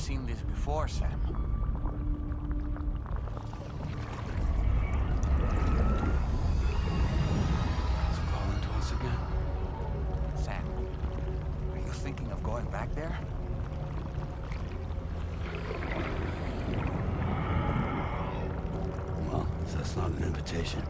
seen this before, Sam. It's calling to us again. Sam, are you thinking of going back there? Well, if that's not an invitation.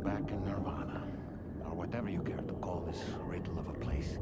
Back in Nirvana, or whatever you care to call this riddle of a place.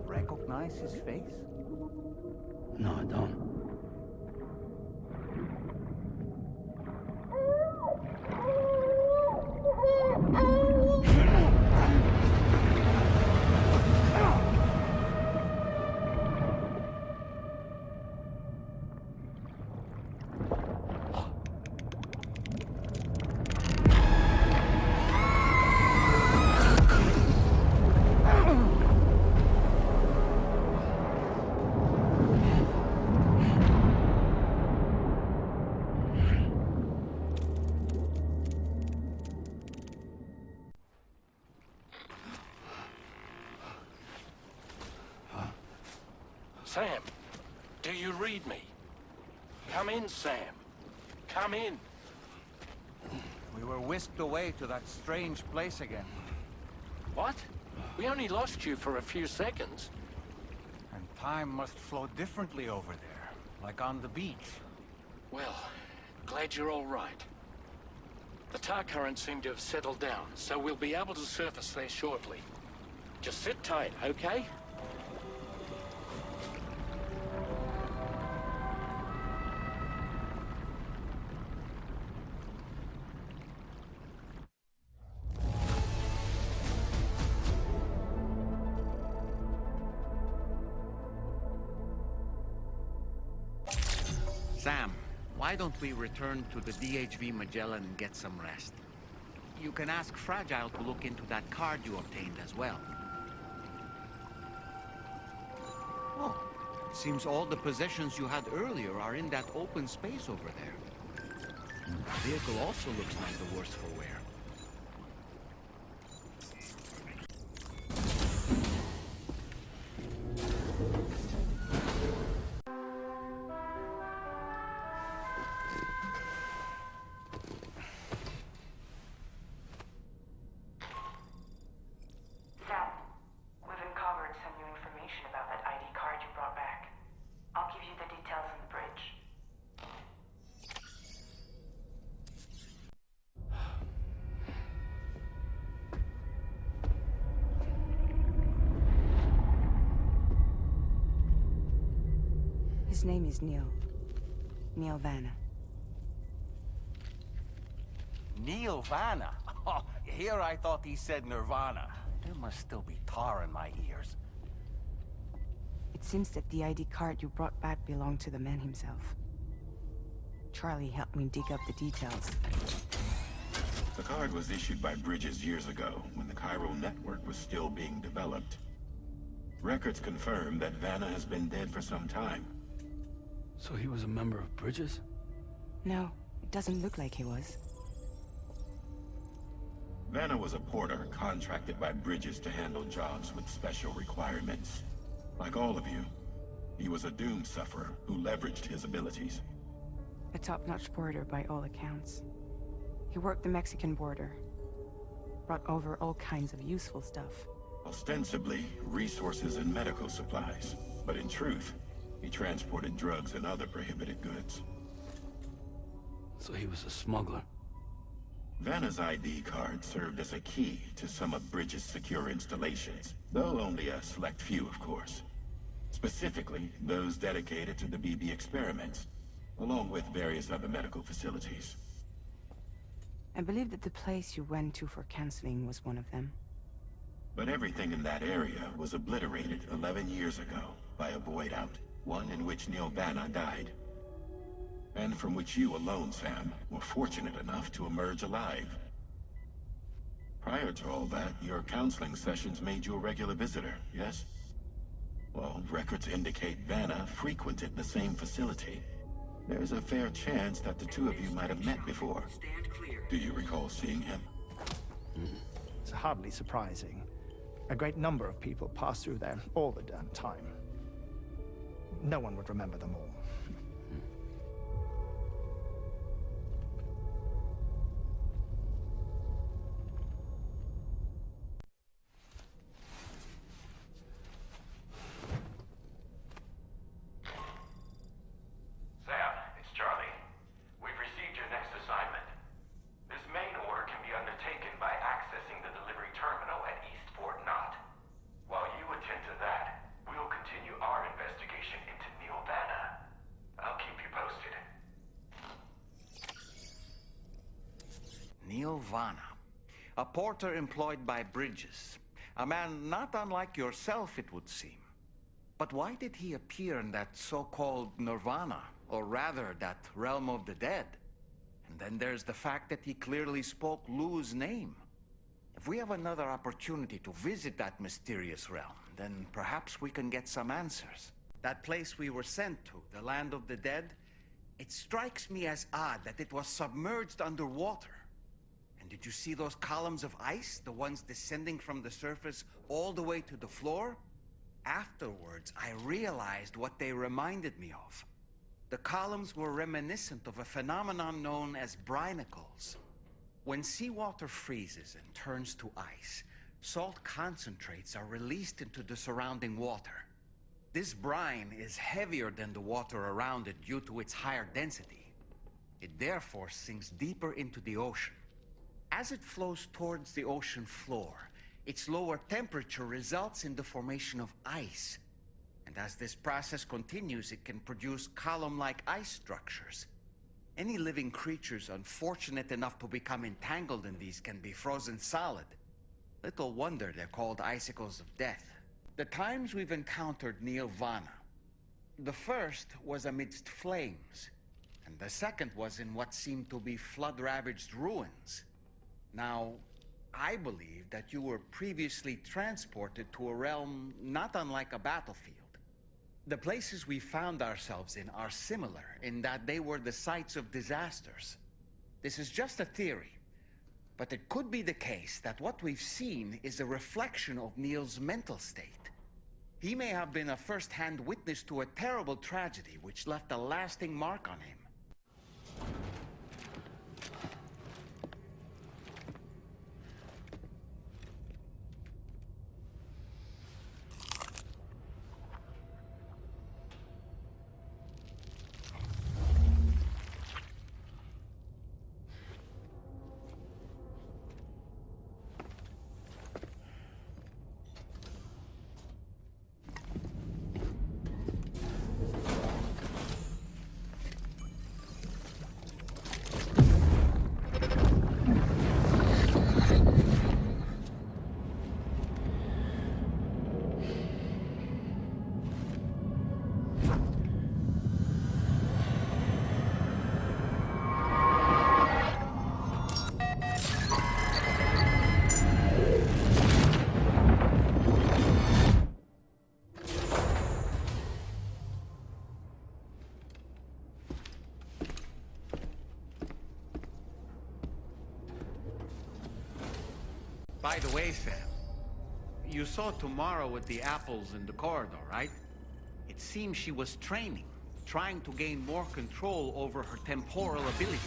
Recognize his face? No, I don't. Sam, do you read me? Come in, Sam. Come in. We were whisked away to that strange place again. What? We only lost you for a few seconds. And time must flow differently over there, like on the beach. Well, glad you're all right. The tar currents seem to have settled down, so we'll be able to surface there shortly. Just sit tight, okay? Sam, why don't we return to the DHV Magellan and get some rest? You can ask Fragile to look into that card you obtained as well. Oh, it seems all the possessions you had earlier are in that open space over there. The vehicle also looks none the worse for wear. His name is Neil. Neil Vanna. Neil Vanna? Oh, here I thought he said Nirvana. There must still be tar in my ears. It seems that the ID card you brought back belonged to the man himself. Charlie helped me dig up the details. The card was issued by Bridges years ago, when the chiral network was still being developed. Records confirm that Vanna has been dead for some time. So he was a member of Bridges? No, it doesn't look like he was. Vanna was a porter contracted by Bridges to handle jobs with special requirements. Like all of you, he was a doom sufferer who leveraged his abilities. A top-notch porter by all accounts. He worked the Mexican border. Brought over all kinds of useful stuff. Ostensibly, resources and medical supplies. But in truth, he transported drugs and other prohibited goods. So he was a smuggler. Vanna's ID card served as a key to some of Bridges' secure installations, though only a select few, of course. Specifically, those dedicated to the BB experiments, along with various other medical facilities. I believe that the place you went to for counseling was one of them. But everything in that area was obliterated 11 years ago by a void out, one in which Neil Vanna died. And from which you alone, Sam, were fortunate enough to emerge alive. Prior to all that, your counseling sessions made you a regular visitor, yes? Well, records indicate Vanna frequented the same facility. There's a fair chance that the two of you might have met before. Do you recall seeing him? It's hardly surprising. A great number of people pass through there all the damn time. No one would remember them all. Sam, it's Charlie. We've received your next assignment. This main order can be undertaken by accessing the delivery terminal at East Fort Knott. While you attend to that, we'll continue our investigation into Neilvana. I'll keep you posted. Neilvana. A porter employed by Bridges. A man not unlike yourself, it would seem. But why did he appear in that so-called Nirvana? Or rather, that realm of the dead? And then there's the fact that he clearly spoke Lou's name. If we have another opportunity to visit that mysterious realm, then perhaps we can get some answers. That place we were sent to, the land of the dead, it strikes me as odd that it was submerged underwater. And did you see those columns of ice, the ones descending from the surface all the way to the floor? Afterwards, I realized what they reminded me of. The columns were reminiscent of a phenomenon known as brinicles. When seawater freezes and turns to ice, salt concentrates are released into the surrounding water. This brine is heavier than the water around it due to its higher density. It therefore sinks deeper into the ocean. As it flows towards the ocean floor, its lower temperature results in the formation of ice. And as this process continues, it can produce column-like ice structures. Any living creatures unfortunate enough to become entangled in these can be frozen solid. Little wonder they're called icicles of death. The times we've encountered Neilvana, the first was amidst flames, and the second was in what seemed to be flood-ravaged ruins. Now, I believe that you were previously transported to a realm not unlike a battlefield. The places we found ourselves in are similar in that they were the sites of disasters. This is just a theory, but it could be the case that what we've seen is a reflection of Neil's mental state. He may have been a first-hand witness to a terrible tragedy which left a lasting mark on him. By the way, Sam, you saw Tamara with the apples in the corridor, right? It seems she was training, trying to gain more control over her temporal abilities,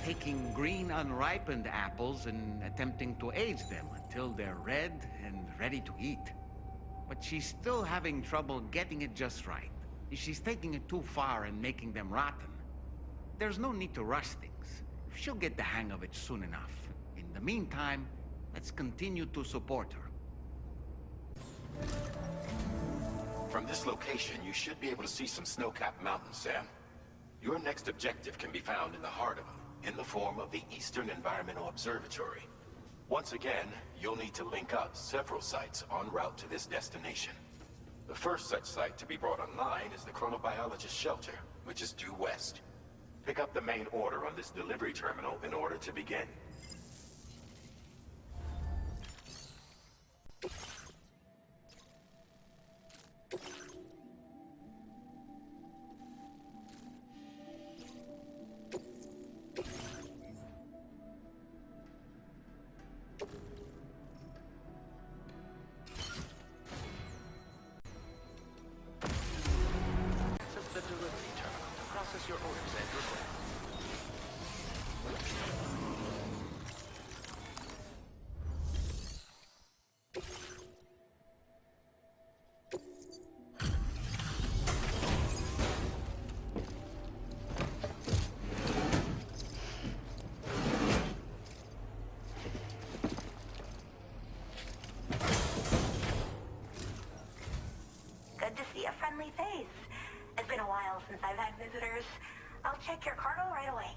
taking green unripened apples and attempting to age them until they're red and ready to eat. But she's still having trouble getting it just right. She's taking it too far and making them rotten. There's no need to rush things. She'll get the hang of it soon enough. In the meantime, let's continue to support her. From this location, you should be able to see some snow-capped mountains, Sam. Your next objective can be found in the heart of them, in the form of the Eastern Environmental Observatory. Once again, you'll need to link up several sites en route to this destination. The first such site to be brought online is the Chronobiologist Shelter, which is due west. Pick up the main order on this delivery terminal in order to begin. Place your orders as requested. Good to see a friendly face. It's been a while since I've had visitors. I'll check your cargo right away.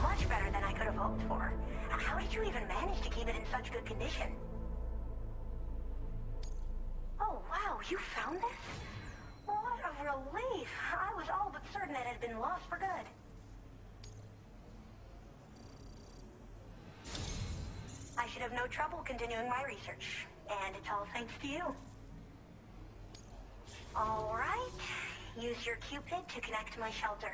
Much better than I could have hoped for. How did you even manage to keep it in such good condition? Oh, wow, you found this? What a relief. I was all but certain it had been lost for good. I should have no trouble continuing my research. And it's all thanks to you. All right. Use your Cupid to connect to my shelter.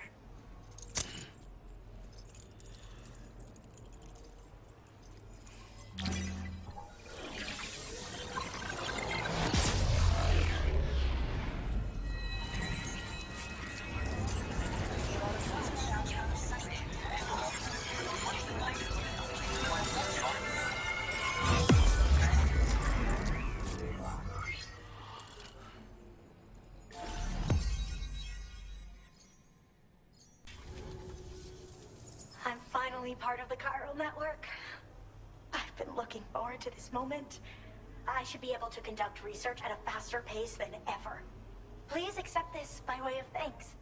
I'm finally part of the chiral network. I've been looking forward to this moment. I should be able to conduct research at a faster pace than ever. Please accept this by way of thanks.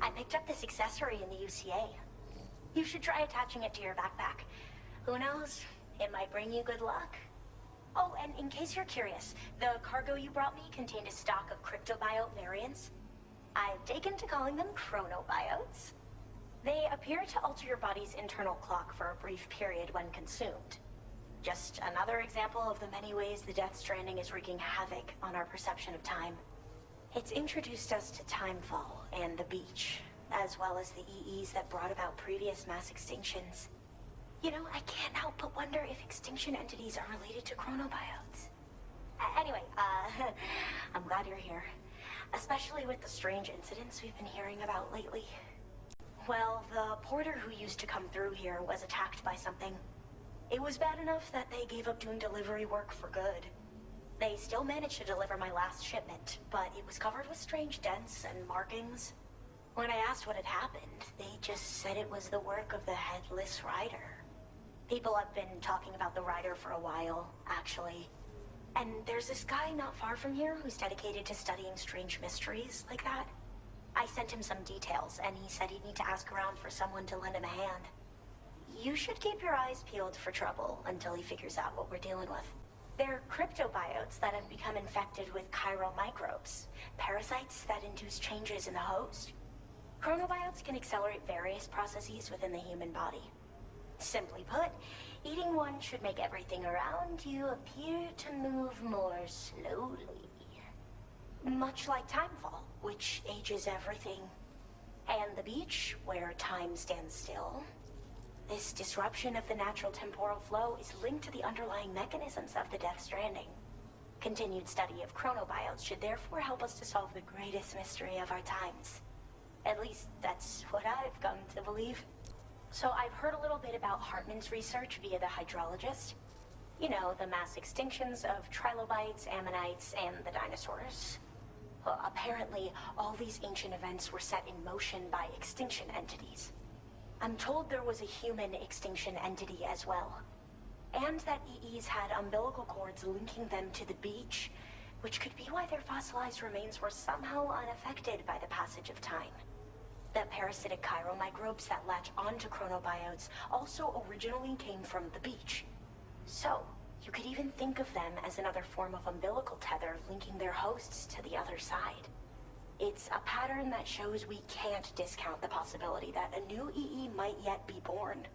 I picked up this accessory in the UCA. You should try attaching it to your backpack. Who knows? It might bring you good luck. Oh, and in case you're curious, the cargo you brought me contained a stock of cryptobiote variants. I've taken to calling them chronobiotes. They appear to alter your body's internal clock for a brief period when consumed. Just another example of the many ways the Death Stranding is wreaking havoc on our perception of time. It's introduced us to Timefall and the beach, as well as the EEs that brought about previous mass extinctions. You know, I can't help but wonder if extinction entities are related to chronobiotes. Anyway, I'm glad you're here. Especially with the strange incidents we've been hearing about lately. Well, the porter who used to come through here was attacked by something. It was bad enough that they gave up doing delivery work for good. They still managed to deliver my last shipment, but it was covered with strange dents and markings. When I asked what had happened, they just said it was the work of the Headless Rider. People have been talking about the Rider for a while, actually. And there's this guy not far from here who's dedicated to studying strange mysteries like that. I sent him some details, and he said he'd need to ask around for someone to lend him a hand. You should keep your eyes peeled for trouble until he figures out what we're dealing with. They're cryptobiotes that have become infected with chiral microbes, parasites that induce changes in the host. Chronobiotes can accelerate various processes within the human body. Simply put, eating one should make everything around you appear to move more slowly. Much like Timefall, which ages everything. And the beach, where time stands still. This disruption of the natural temporal flow is linked to the underlying mechanisms of the Death Stranding. Continued study of chronobiotes should therefore help us to solve the greatest mystery of our times. At least, that's what I've come to believe. So I've heard a little bit about Hartman's research via the hydrologist. You know, the mass extinctions of trilobites, ammonites, and the dinosaurs. Well, apparently, all these ancient events were set in motion by extinction entities. I'm told there was a human extinction entity as well. And that EEs had umbilical cords linking them to the beach, which could be why their fossilized remains were somehow unaffected by the passage of time. The parasitic chiral microbes that latch onto chronobiotes also originally came from the beach. So, you could even think of them as another form of umbilical tether linking their hosts to the other side. It's a pattern that shows we can't discount the possibility that a new EE might yet be born.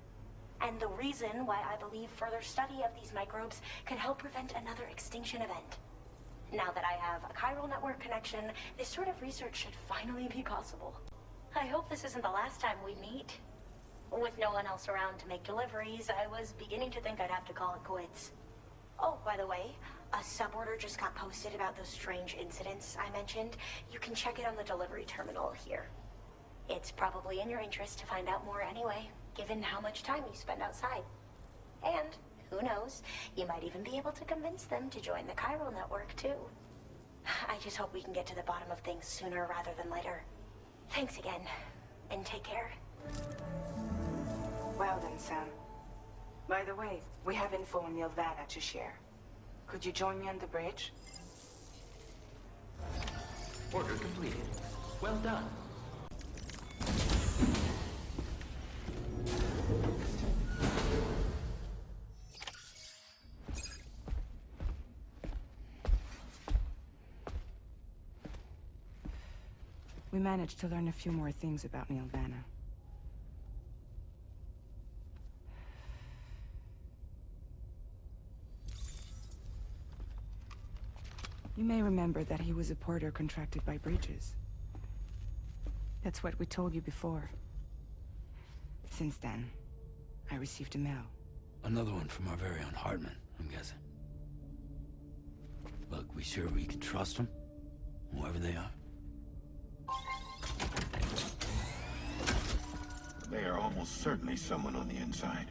and the reason why I believe further study of these microbes could help prevent another extinction event. Now that I have a chiral network connection, this sort of research should finally be possible. I hope this isn't the last time we meet. With no one else around to make deliveries, I was beginning to think I'd have to call it quits. Oh, by the way, a suborder just got posted about those strange incidents I mentioned. You can check it on the delivery terminal here. It's probably in your interest to find out more anyway, given how much time you spend outside. And, who knows, you might even be able to convince them to join the chiral network, too. I just hope we can get to the bottom of things sooner rather than later. Thanks again, and take care. Well then, Sam. By the way, we have info on Nilvana to share. Could you join me on the bridge? Order completed. Well done. We managed to learn a few more things about Nilvana. You may remember that he was a porter contracted by Bridges. That's what we told you before. Since then, I received a mail. Another one from our very own Hartman, I'm guessing. Look, we sure we can trust them? Whoever they are? They are almost certainly someone on the inside.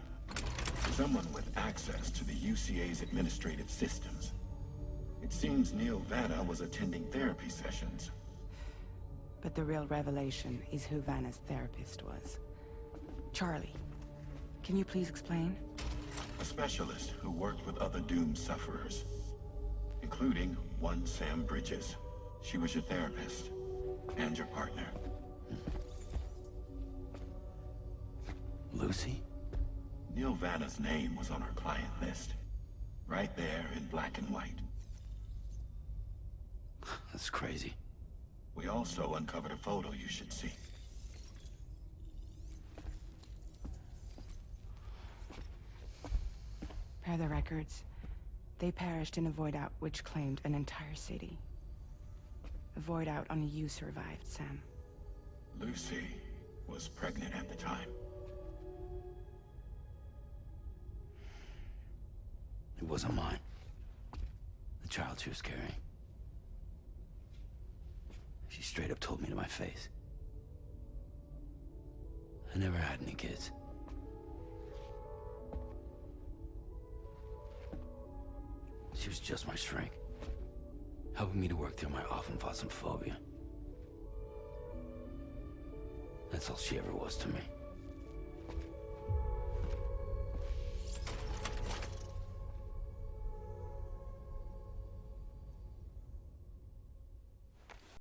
Someone with access to the UCA's administrative systems. It seems Neil Vanna was attending therapy sessions. But the real revelation is who Vanna's therapist was. Charlie, can you please explain? A specialist who worked with other doomed sufferers, including one Sam Bridges. She was your therapist and your partner. Lucy? Neil Vanna's name was on our client list. Right there in black and white. That's crazy. We also uncovered a photo you should see. Per the records, they perished in a void out which claimed an entire city. A void out only you survived, Sam. Lucy was pregnant at the time. It wasn't mine. The child she was carrying. She straight up told me to my face. I never had any kids. She was just my shrink, helping me to work through my often phobia. That's all she ever was to me.